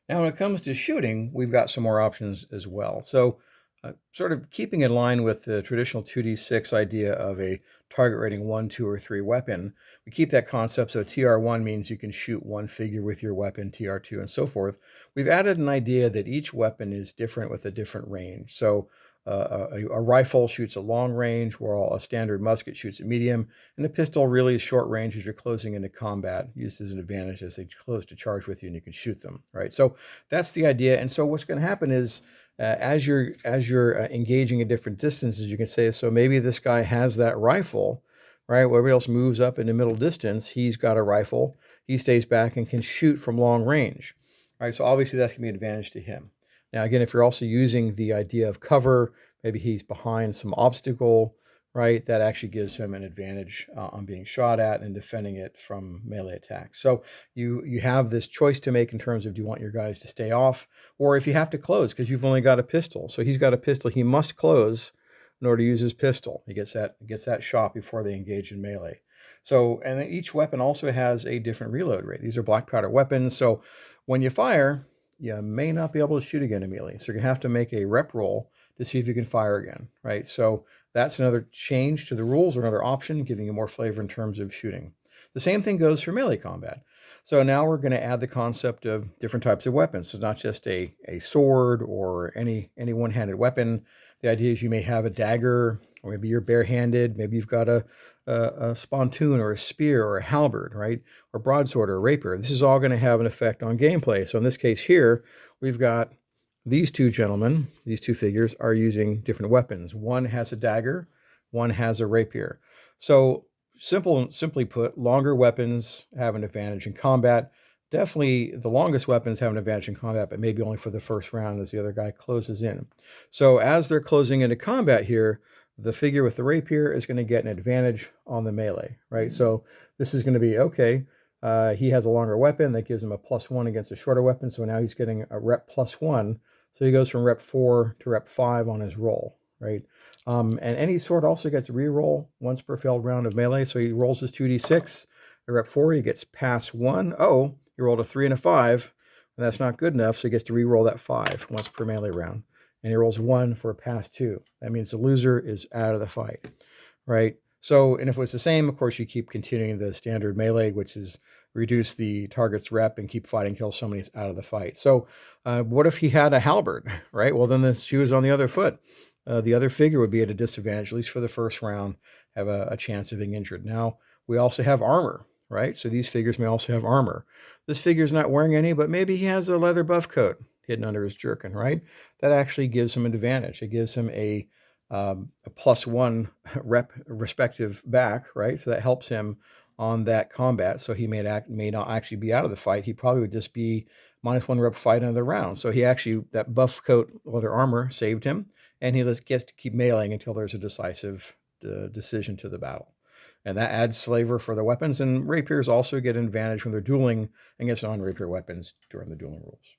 Now, when it comes to shooting, we've got some more options as well. So, sort of keeping in line with the traditional 2d6 idea of a target rating 1, 2, or 3 weapon, we keep that concept. So, TR1 means you can shoot one figure with your weapon, TR2, and so forth. We've added an idea that each weapon is different with a different range. So, a rifle shoots a long range, while a standard musket shoots a medium, and a pistol really is short range as you're closing into combat, used as an advantage as they close to charge with you and you can shoot them, right? So that's the idea. And so what's going to happen is as you're engaging at different distances, you can say, so maybe this guy has that rifle, right? Where everybody else moves up into middle distance, he's got a rifle. He stays back and can shoot from long range, right? So obviously that's going to be an advantage to him. Now, again, if you're also using the idea of cover, maybe he's behind some obstacle, right? That actually gives him an advantage on being shot at and defending it from melee attacks. So you have this choice to make in terms of, do you want your guys to stay off, or if you have to close because you've only got a pistol. So he's got a pistol, he must close in order to use his pistol. He gets that shot before they engage in melee. So, and then each weapon also has a different reload rate. These are black powder weapons. So when you fire, you may not be able to shoot again immediately. So you're going to have to make a rep roll to see if you can fire again, right? So that's another change to the rules, or another option, giving you more flavor in terms of shooting. The same thing goes for melee combat. So now we're going to add the concept of different types of weapons. So not just a sword or any one-handed weapon. The idea is you may have a dagger, or maybe you're barehanded. Maybe you've got a spontoon or a spear or a halberd, right? Or broadsword or a rapier. This is all going to have an effect on gameplay. So in this case here, we've got these two gentlemen, these two figures are using different weapons. One has a dagger, one has a rapier. So simply put, longer weapons have an advantage in combat. Definitely the longest weapons have an advantage in combat, but maybe only for the first round as the other guy closes in. So as they're closing into combat here, the figure with the rapier is going to get an advantage on the melee, right? So this is going to be, okay, he has a longer weapon that gives him a +1 against a shorter weapon. So now he's getting a rep +1. So he goes from rep 4 to rep 5 on his roll, right? And any sword also gets a reroll once per failed round of melee. So he rolls his 2d6. At rep 4, he gets +1. Oh, he rolled a 3 and a 5, and that's not good enough. So he gets to reroll that 5 once per melee round. And he rolls 1 for a +2. That means the loser is out of the fight, right? So, and if it's the same, of course, you keep continuing the standard melee, which is reduce the target's rep and keep fighting until somebody's out of the fight. So what if he had a halberd, right? Well, then the shoe is on the other foot. The other figure would be at a disadvantage, at least for the first round, have a chance of being injured. Now, we also have armor, right? So these figures may also have armor. This figure's not wearing any, but maybe he has a leather buff coat hidden under his jerkin, right? That actually gives him an advantage. It gives him a +1 rep respective back, right? So that helps him on that combat. So he may not actually be out of the fight. He probably would just be -1 rep fight another round. So he actually, that buff coat leather armor saved him, and he gets to keep meleeing until there's a decisive decision to the battle. And that adds flavor for the weapons. And rapiers also get an advantage when they're dueling against non-rapier weapons during the dueling rules.